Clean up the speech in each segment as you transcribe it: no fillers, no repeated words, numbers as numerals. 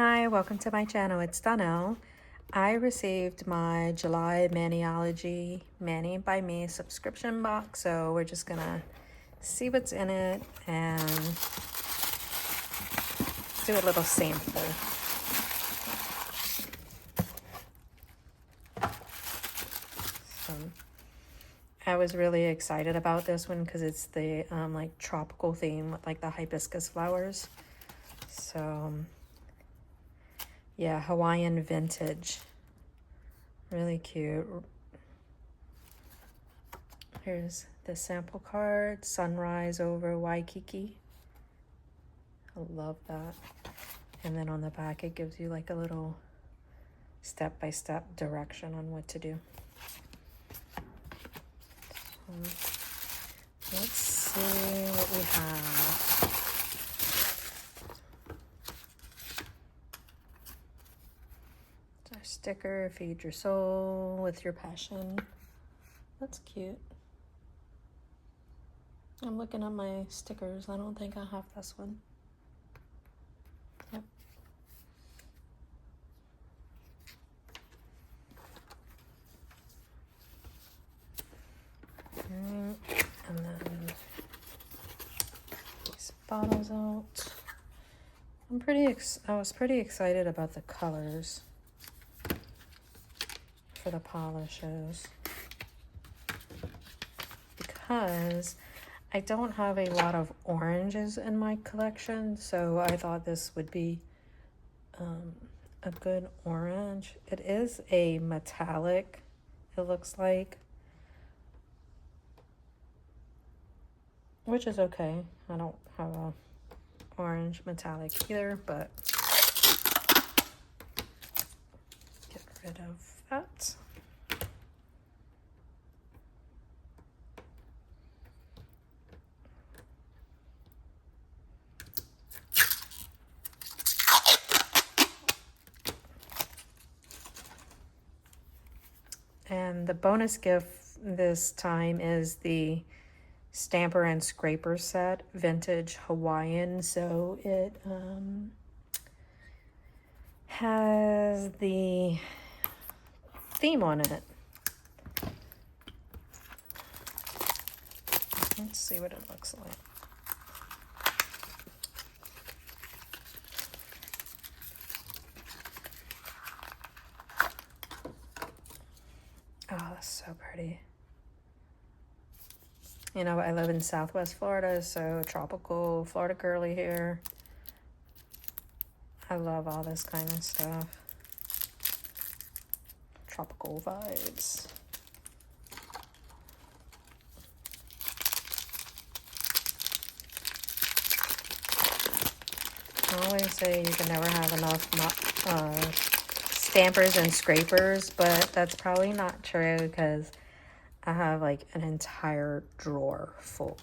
Hi, welcome to my channel. It's Donelle. I received my July Maniology Mani by Me subscription box, so we're just gonna see what's in it and do a little sample. So I was really excited about this one because it's the like tropical theme with like the hibiscus flowers. So yeah, Hawaiian vintage. Really cute. Here's the sample card, Sunrise over Waikiki. I love that. And then on the back, it gives you like a little step-by-step direction on what to do. So, let's see what we have. Our sticker, Feed Your Soul with Your Passion. That's cute. I'm looking at my stickers. I don't think I have this one. Yep. And then these bottles out. I was pretty excited about the colors for the polishes because I don't have a lot of oranges in my collection, so I thought this would be a good orange. It is a metallic, it looks like, which is okay. I don't have a orange metallic either, but get rid of that. And the bonus gift this time is the Stamper and Scraper set, Vintage Hawaiian. So it has the theme on it. Let's see what it looks like. Oh, that's so pretty. You know, I live in Southwest Florida, so tropical Florida girly here. I love all this kind of stuff. Tropical vibes. I always say you can never have enough stampers and scrapers, but that's probably not true because I have like an entire drawer full.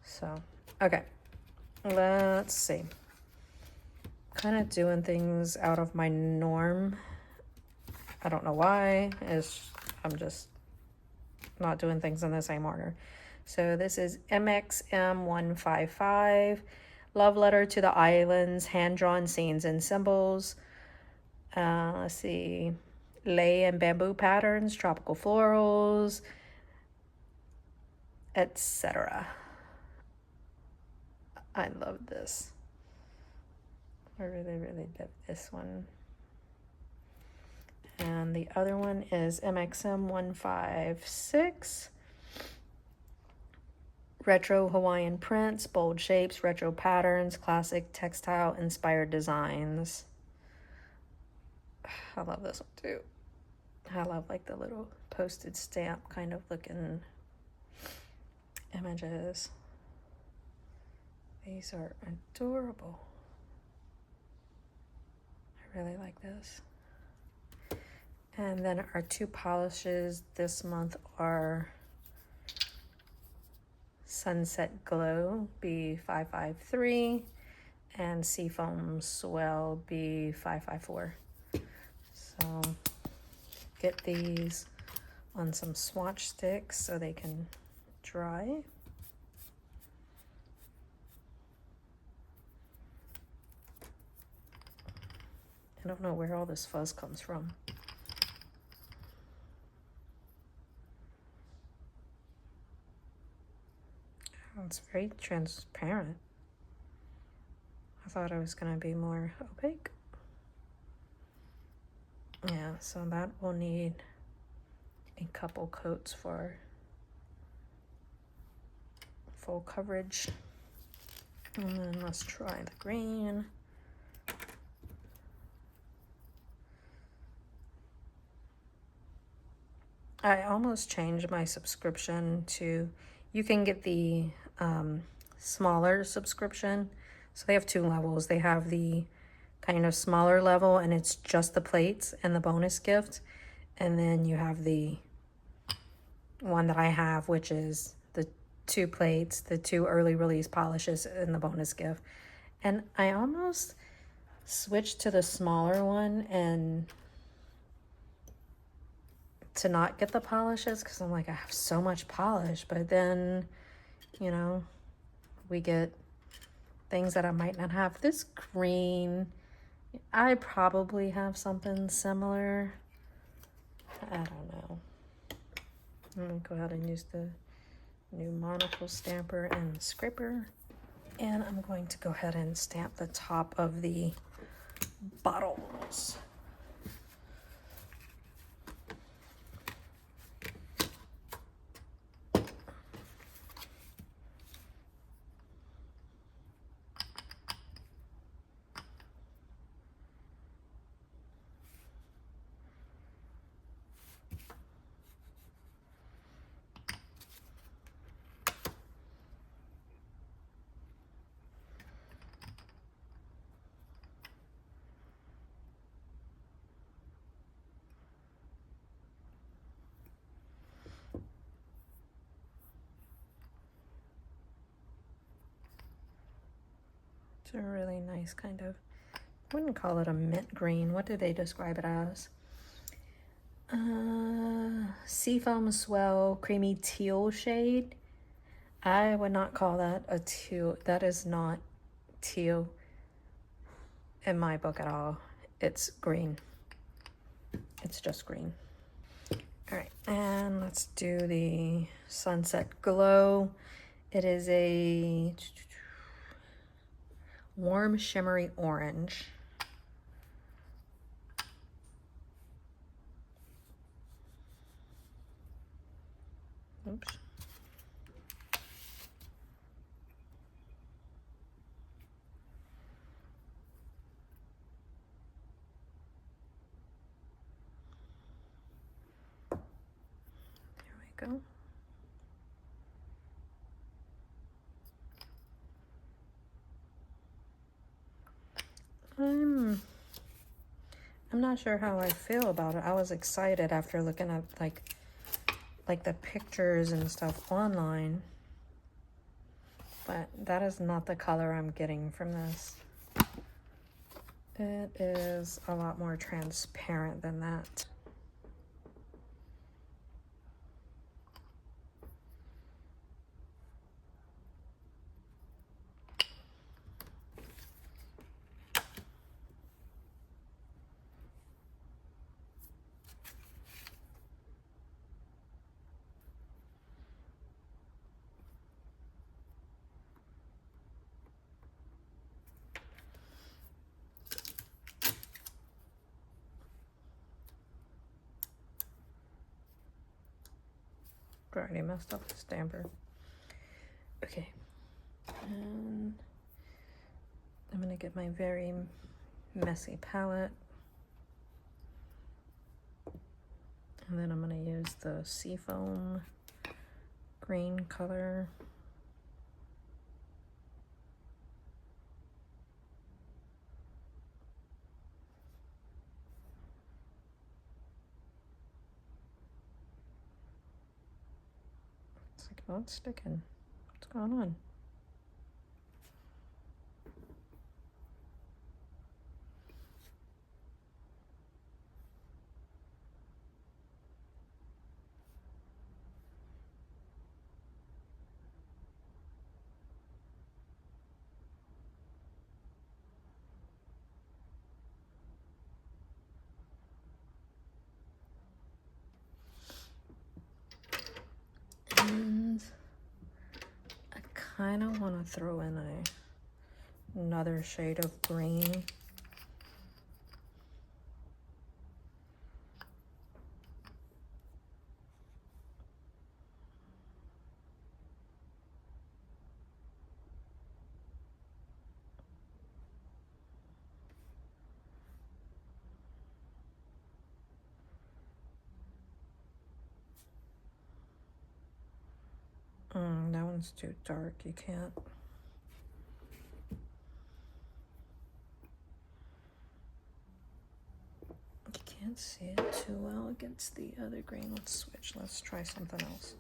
So, okay, let's see. Kind of doing things out of my norm. I don't know why. I'm just not doing things in the same order. So this is MXM155, Love Letter to the Islands, Hand-Drawn Scenes and Symbols. Let's see, lei and bamboo patterns, tropical florals, etc. I love this. I really, really did this one. And the other one is MXM156. Retro Hawaiian prints, bold shapes, retro patterns, classic textile inspired designs. I love this one too. I love like the little postage stamp kind of looking images. These are adorable. I really like this. And then our two polishes this month are Sunset Glow B553 and Seafoam Swell B554. So get these on some swatch sticks so they can dry. I don't know where all this fuzz comes from. Oh, it's very transparent. I thought it was going to be more opaque. Yeah, so that will need a couple coats for full coverage. And then let's try the green. I almost changed my subscription to, you can get the smaller subscription. So they have two levels. They have the kind of smaller level, and it's just the plates and the bonus gift. And then you have the one that I have, which is the 2 plates, the 2 early release polishes, and the bonus gift. And I almost switched to the smaller one and to not get the polishes, because I'm like, I have so much polish, but then, you know, we get things that I might not have. This green, I probably have something similar. I don't know. I'm gonna go ahead and use the new monocle stamper and scraper. And I'm going to go ahead and stamp the top of the bottles. It's a really nice kind of, I wouldn't call it a mint green. What do they describe it as? Seafoam swell creamy teal shade. I would not call that a teal. That is not teal in my book at all. It's green. It's just green. All right, and let's do the Sunset Glow. It is a warm shimmery orange. Oops. There we go. I'm not sure how I feel about it. I was excited after looking at like the pictures and stuff online, but that is not the color I'm getting from this. It is a lot more transparent than that. Already messed up the stamper. Okay, and I'm gonna get my very messy palette, and then I'm gonna use the Seafoam green color. It's like not sticking. What's going on? kind of want to throw in another shade of green. That one's too dark. You can't. You can't see it too well against the other green. Let's switch. Let's try something else.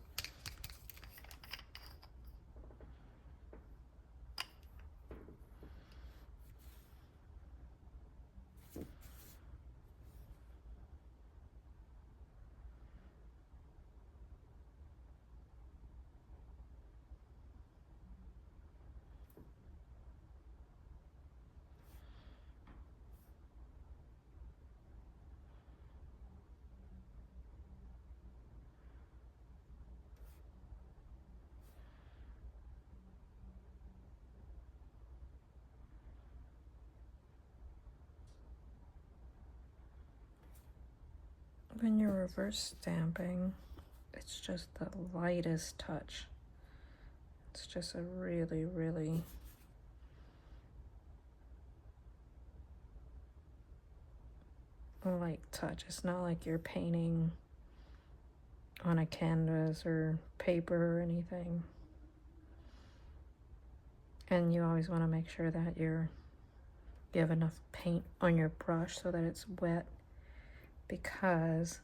When you're reverse stamping, it's just the lightest touch. It's just a really, really light touch. It's not like you're painting on a canvas or paper or anything. And you always want to make sure that you have enough paint on your brush so that it's wet, because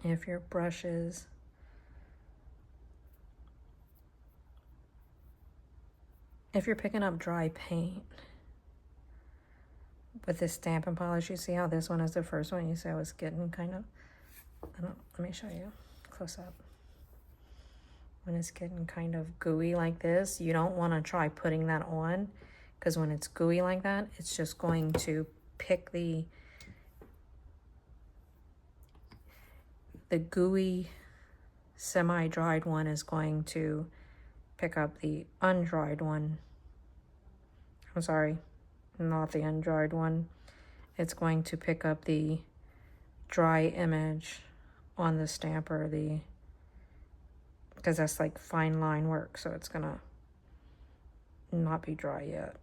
if your brush is if you're picking up dry paint with this Stampin' Polish, you see how this one is the first one? You see how it's getting kind of, let me show you close up. When it's getting kind of gooey like this, you don't want to try putting that on, because when it's gooey like that, it's just going to pick the gooey semi-dried one is going to pick up the undried one. I'm sorry, not the undried one. It's going to pick up the dry image on the stamper, because that's like fine line work, so it's gonna not be dry yet.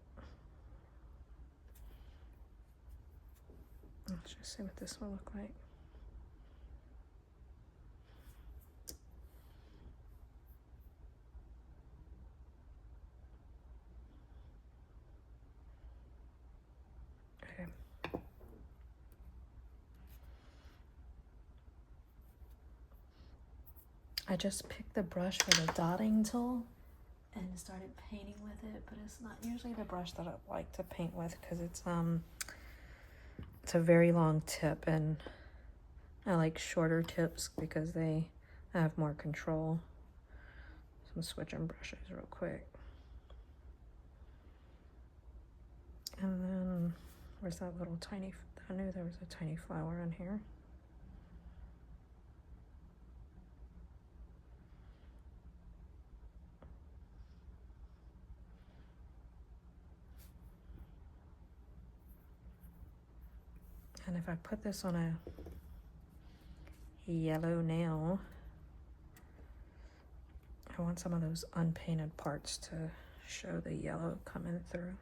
Let's just see what this will look like. I just picked the brush for the dotting tool and started painting with it, but it's not usually the brush that I like to paint with, because it's a very long tip, and I like shorter tips because they have more control. So I'm switching brushes real quick. And then where's that little tiny, I knew there was a tiny flower in here. And if I put this on a yellow nail, I want some of those unpainted parts to show the yellow coming through.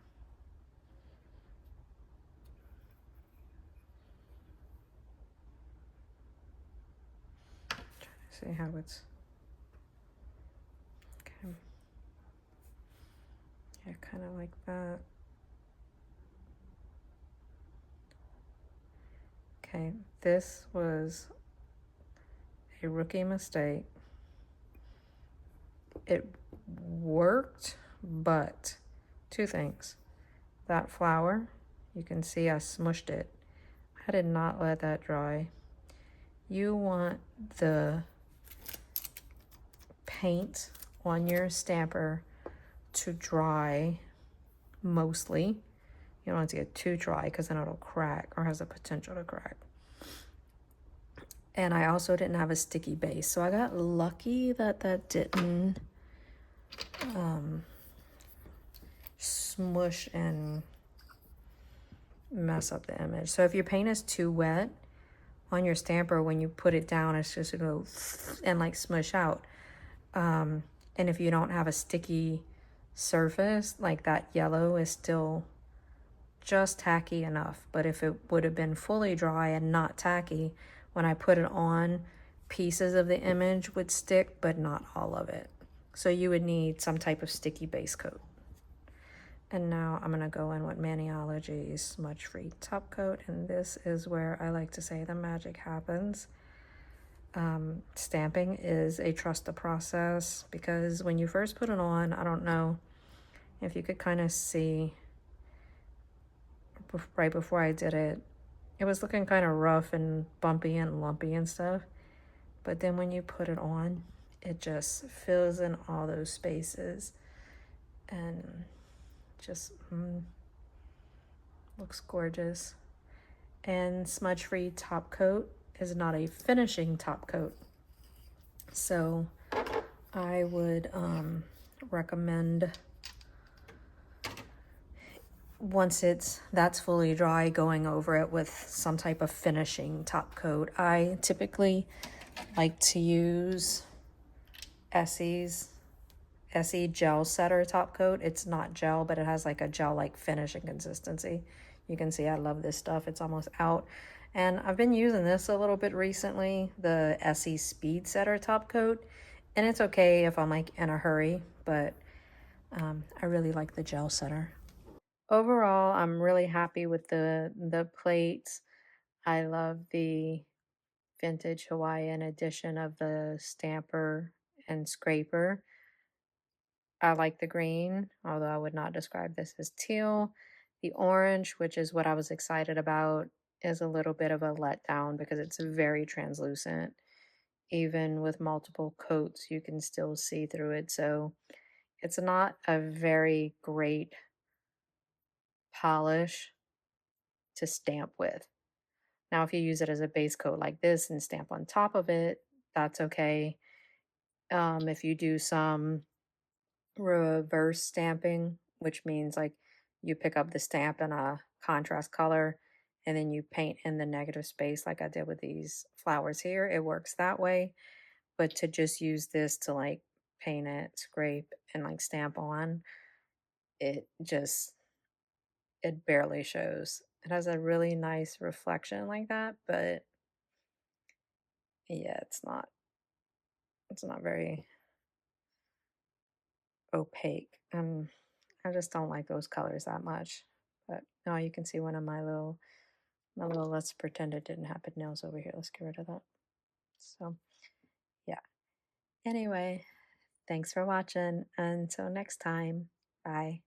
Trying to see how it's, okay. Yeah, kind of like that. Okay, this was a rookie mistake. It worked, but two things. That flower, you can see I smushed it. I did not let that dry. You want the paint on your stamper to dry mostly. You don't want it to get too dry, because then it'll crack, or has the potential to crack. And I also didn't have a sticky base, so I got lucky that that didn't smush and mess up the image. So if your paint is too wet on your stamper, when you put it down, it's just gonna go and like smush out. And if you don't have a sticky surface, like that yellow is still just tacky enough. But if it would have been fully dry and not tacky, when I put it on, pieces of the image would stick, but not all of it. So you would need some type of sticky base coat. And now I'm gonna go in with Maniology Smudge Free Top Coat, and this is where I like to say the magic happens. Stamping is a trust the process, because when you first put it on, I don't know if you could kind of see right before I did it, it was looking kind of rough and bumpy and lumpy and stuff. But then when you put it on, it just fills in all those spaces and just looks gorgeous. And smudge free top coat is not a finishing top coat, so I would recommend, once that's fully dry, going over it with some type of finishing top coat. I typically like to use SE gel setter top coat. It's not gel, but it has like a gel like finishing consistency. You can see I love this stuff. It's almost out. And I've been using this a little bit recently, the SE Speed Setter top coat. And it's okay if I'm like in a hurry, but I really like the gel setter. Overall, I'm really happy with the plates. I love the vintage Hawaiian edition of the stamper and scraper. I like the green, although I would not describe this as teal. The orange, which is what I was excited about, is a little bit of a letdown because it's very translucent. Even with multiple coats, you can still see through it. So it's not a very great polish to stamp with. Now, if you use it as a base coat like this and stamp on top of it, that's okay. If you do some reverse stamping, which means like you pick up the stamp in a contrast color and then you paint in the negative space like I did with these flowers here, it works that way. But to just use this to like paint it, scrape, and like stamp on, it just, it barely shows. It has a really nice reflection like that, but yeah, it's not very opaque. I just don't like those colors that much. But now you can see one of my little let's pretend it didn't happen nails over here. Let's get rid of that. So yeah. Anyway, thanks for watching. Until next time. Bye.